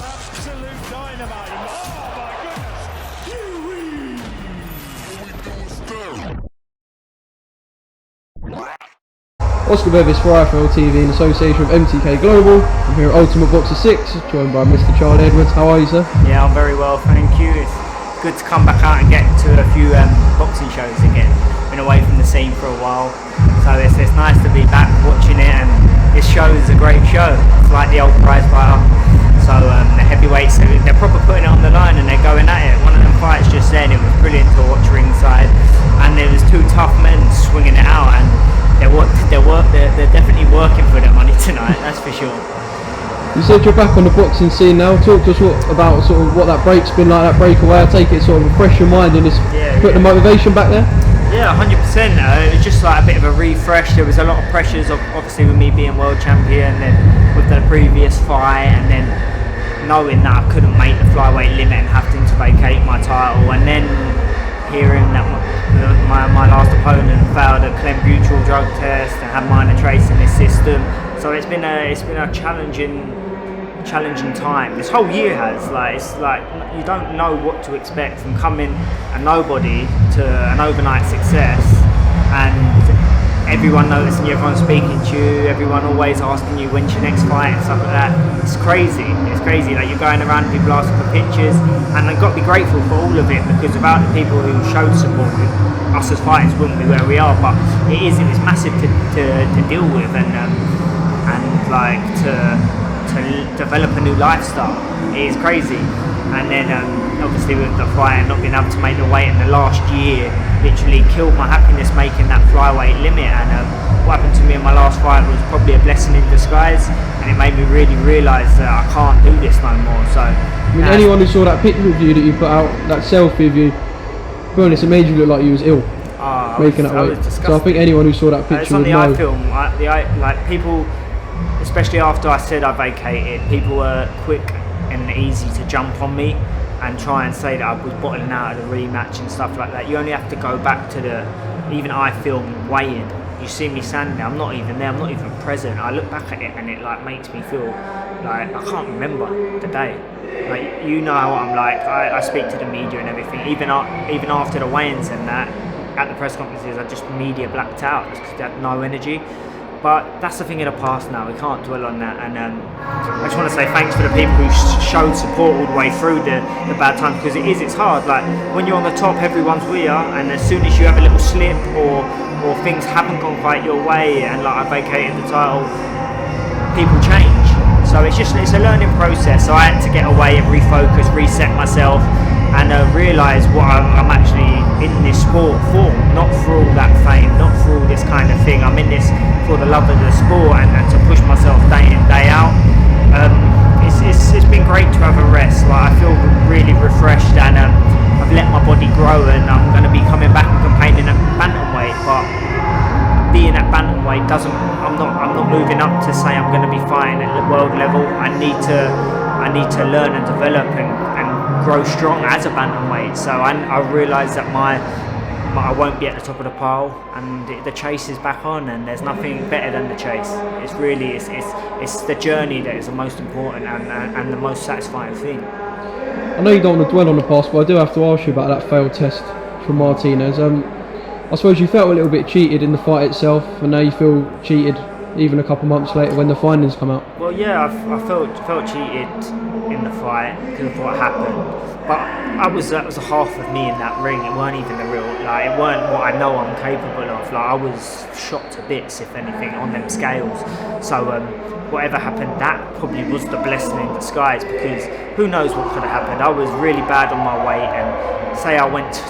Absolute dynamite. Oh my goodness. Oscar BEVIS for IFL TV in association with MTK Global. I'm here at Ultimate Boxer 6, joined by Mr. Charlie Edwards. How are you, sir? Yeah, I'm very well, thank you. It's good to come back out and get to a few boxing shows again. Been away from the scene for a while, so it's nice to be back watching it, and this show is a great show. It's like the old prize fighter. So the heavyweights, they're proper putting it on the line and they're going at it. One of them fights just then, it was brilliant to watch ringside, and there was two tough men swinging it out, and they're definitely working for their money tonight, that's for sure. You said you're back on the boxing scene now. Talk to us about sort of what that break's been like, that breakaway. I take it sort of refresh your mind and just put the motivation back there? Yeah, 100%. It was just like a bit of a refresh. There was a lot of pressures, obviously, with me being world champion, and then with the previous fight, and then knowing that I couldn't make the flyweight limit and having to vacate my title, and then hearing that my last opponent failed a clenbuterol drug test and had minor trace in his system. So it's been a challenging time. This whole year has, it's like you don't know what to expect from coming a nobody to an overnight success, and everyone noticing you, everyone speaking to you, everyone always asking you when's your next fight and stuff like that. It's crazy. Like you're going around and people asking for pictures, and I've got to be grateful for all of it, because without the people who showed support, us as fighters wouldn't be where we are. But it was massive to deal with, and like to develop a new lifestyle. It is crazy. And then obviously with the fight and not being able to make the weight in the last year literally killed my happiness making that flyweight limit, and what happened to me in my last fight was probably a blessing in disguise, and it made me really realise that I can't do this no more. So I mean, anyone who saw that picture of you that you put out, that selfie of you, to be honest, it made you look like you was ill making that weight. So I think anyone who saw that picture would know. It's on the iFilm, like people, especially after I said I vacated, people were quick and easy to jump on me and try and say that I was bottling out of the rematch and stuff like that. You only have to go back to even iFilm weigh-in. You see me standing there, I'm not even there, I'm not even present. I look back at it and it like makes me feel like I can't remember the day. Like, you know how I'm like, I speak to the media and everything, even after the weigh-ins and that, at the press conferences, I just media blacked out just because I had no energy. But that's the thing of the past now, we can't dwell on that. And I just want to say thanks for the people who showed support all the way through the bad times, because it's hard. Like, when you're on the top, everyone's with you, and as soon as you have a little slip or things haven't gone quite your way, and like I vacated the title, people change. So it's a learning process. So I had to get away and refocus, reset myself, and realise what I'm actually in this sport for, not for all that fame, not for all this kind of thing. I'm in this for the love of the sport, and to push myself day in, day out. It's been great to have a rest. Like, I feel really refreshed, and I've let my body grow, and I'm going to be coming back and campaigning at bantamweight. But being at bantamweight I'm not moving up to say I'm going to be fighting at the world level. I need to learn and develop and grow strong as a bantamweight. So I realise that I won't be at the top of the pile, and the chase is back on, and there's nothing better than the chase. It's really it's the journey that is the most important and the most satisfying thing. I know you don't want to dwell on the past, but I do have to ask you about that failed test from Martinez. I suppose you felt a little bit cheated in the fight itself, and now you feel cheated even a couple months later when the findings come out. Well, yeah, I felt cheated in the fight because of what happened, but that was a half of me in that ring. It weren't even the real, like, it weren't what I know I'm capable of. Like, I was shot to bits, if anything, on them scales. So whatever happened, that probably was the blessing in disguise, because who knows what could have happened. I was really bad on my weight, and say I went to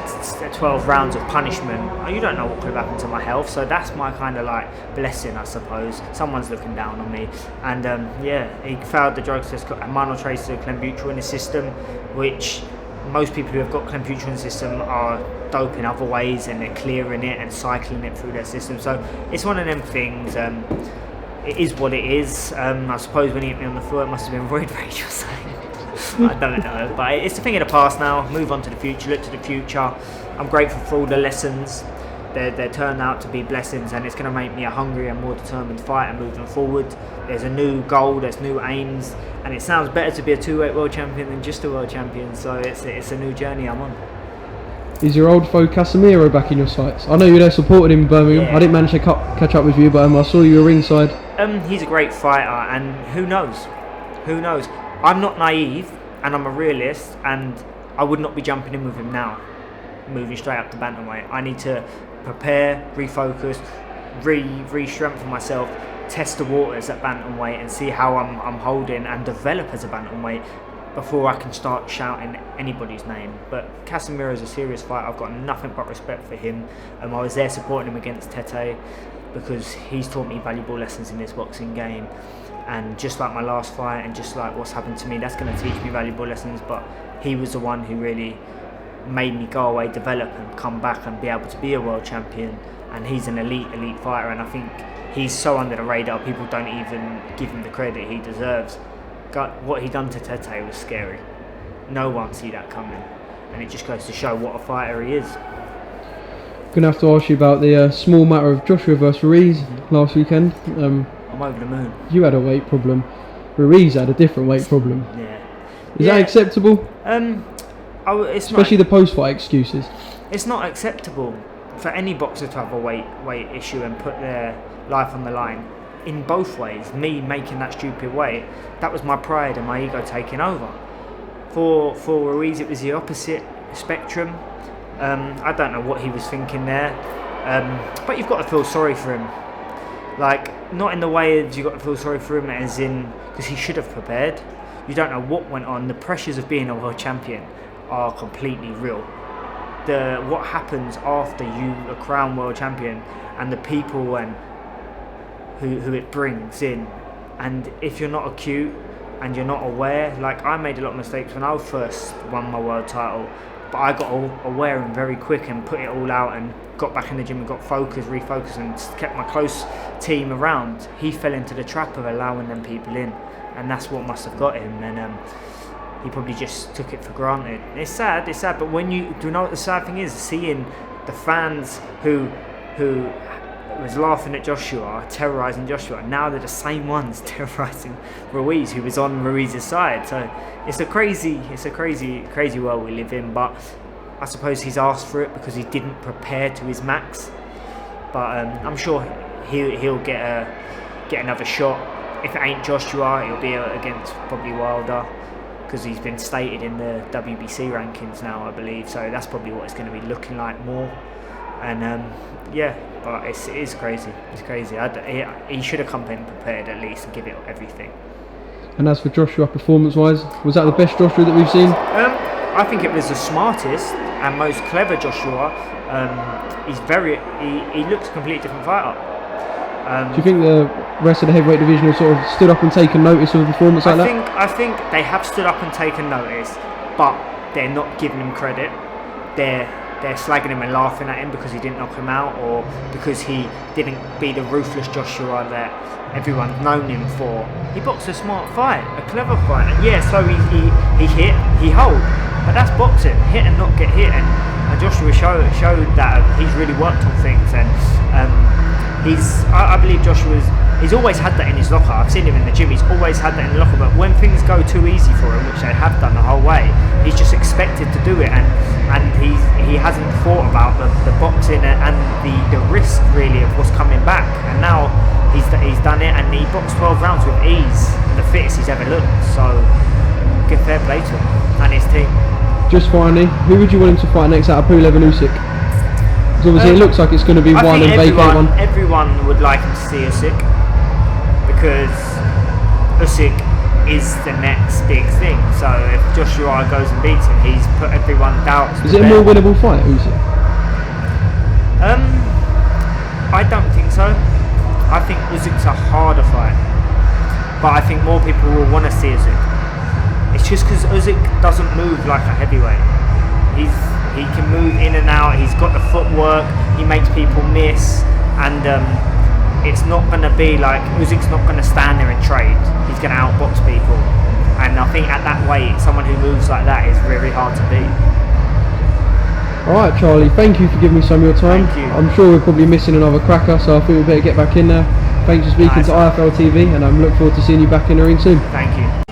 12 rounds of punishment, you don't know what could have happened to my health. So that's my kind of like blessing, I suppose. Someone's looking down on me, and he failed the drug test, got a minor trace of clenbuterol in his system, which most people who have got clenbuterol in the system are doping other ways, and they're clearing it and cycling it through their system. So it's one of them things. It is what it is. I suppose when he hit me on the floor, it must have been roid rage or something. I don't know, but it's a thing of the past now. Move on to the future, look to the future. I'm grateful for all the lessons. They're turned out to be blessings, and it's going to make me a hungrier and more determined fighter moving forward. There's a new goal, there's new aims, and it sounds better to be a 2-weight world champion than just a world champion. So it's a new journey I'm on. Is your old foe Casemiro back in your sights? I know you were there supporting him in Birmingham. Yeah. I didn't manage to catch up with you, but I saw you were ringside. He's a great fighter, and who knows? Who knows? I'm not naive, and I'm a realist, and I would not be jumping in with him now, moving straight up to bantamweight. I need to prepare, refocus, re-strengthen myself, test the waters at bantamweight, and see how I'm holding and develop as a bantamweight before I can start shouting anybody's name. But Casemiro is a serious fighter. I've got nothing but respect for him. I was there supporting him against Tete because he's taught me valuable lessons in this boxing game. And just like my last fight, and just like what's happened to me, that's going to teach me valuable lessons. But he was the one who really made me go away, develop, and come back and be able to be a world champion. And he's an elite fighter, and I think he's so under the radar. People don't even give him the credit he deserves. What he done to Tete was scary. No one see that coming, and it just goes to show what a fighter he is. Going to have to ask you about the small matter of Joshua versus Ruiz last weekend. I'm over the moon. You had a weight problem. Ruiz had a different weight problem. Yeah. Is that acceptable? It's Especially not, the post-fight excuses. It's not acceptable for any boxer to have a weight issue and put their life on the line. In both ways, me making that stupid weight, that was my pride and my ego taking over. For Ruiz, it was the opposite spectrum. I don't know what he was thinking there, but you've got to feel sorry for him. Like, not in the way that you've got to feel sorry for him as in, because he should have prepared. You don't know what went on. The pressures of being a world champion are completely real. What happens after you are crowned world champion, and the people and who it brings in, and if you're not acute and you're not aware, like I made a lot of mistakes when I first won my world title, but I got aware and very quick and put it all out and got back in the gym and got focused, refocused, and kept my close team around. He fell into the trap of allowing them people in, and that's what must have got him. And he probably just took it for granted. It's sad, but when do you know what the sad thing is? Seeing the fans who was laughing at Joshua, terrorising Joshua, now they're the same ones terrorising Ruiz, who was on Ruiz's side. So it's a crazy world we live in. But I suppose he's asked for it because he didn't prepare to his max. But I'm sure he'll get another shot. If it ain't Joshua, it'll be against probably Wilder, because he's been stated in the WBC rankings now, I believe. So that's probably what it's going to be looking like more. And but it is crazy. It's crazy. He should have come in prepared at least and give it everything. And as for Joshua, performance-wise, was that the best Joshua that we've seen? I think it was the smartest and most clever Joshua. He looks a completely different fighter. Do you think the rest of the heavyweight division have sort of stood up and taken notice of a performance like that? I think they have stood up and taken notice, but they're not giving him credit. They're slagging him and laughing at him because he didn't knock him out, or because he didn't be the ruthless Joshua that everyone's known him for. He boxed a smart fight, a clever fight. And so he hit, he hold, but that's boxing, hit and not get hit. And Joshua showed that he's really worked on things, and I believe he's always had that in his locker. I've seen him in the gym, he's always had that in the locker, but when things go too easy for him, which they have done the whole way, he's just expected to do it, and he hasn't thought about the boxing and the risk really of what's coming back. And now he's done it, and he boxed 12 rounds with ease, the fittest he's ever looked. So good, fair play to him and his team. Just finally, who would you want him to fight next out of Pulev and Usyk? Because obviously it looks like it's going to be one and vacate one. Everyone would like him to see Usyk, because Usyk is the next big thing. So if Joshua goes and beats him, he's put everyone doubts. Is it a more winnable fight, Usyk? I don't think so. I think Usyk's a harder fight, but I think more people will want to see Usyk. It's just because Usyk doesn't move like a heavyweight. He can move in and out. He's got the footwork. He makes people miss, and it's not going to be like Usyk's not going to stand there and trade. He's going to outbox people, and I think at that weight, someone who moves like that is very hard to beat. Alright Charlie, thank you for giving me some of your time. Thank you. I'm sure we're probably missing another cracker, so I think we better get back in there. Thanks for speaking Nice. to IFL TV, and I look forward to seeing you back in the ring soon. Thank you.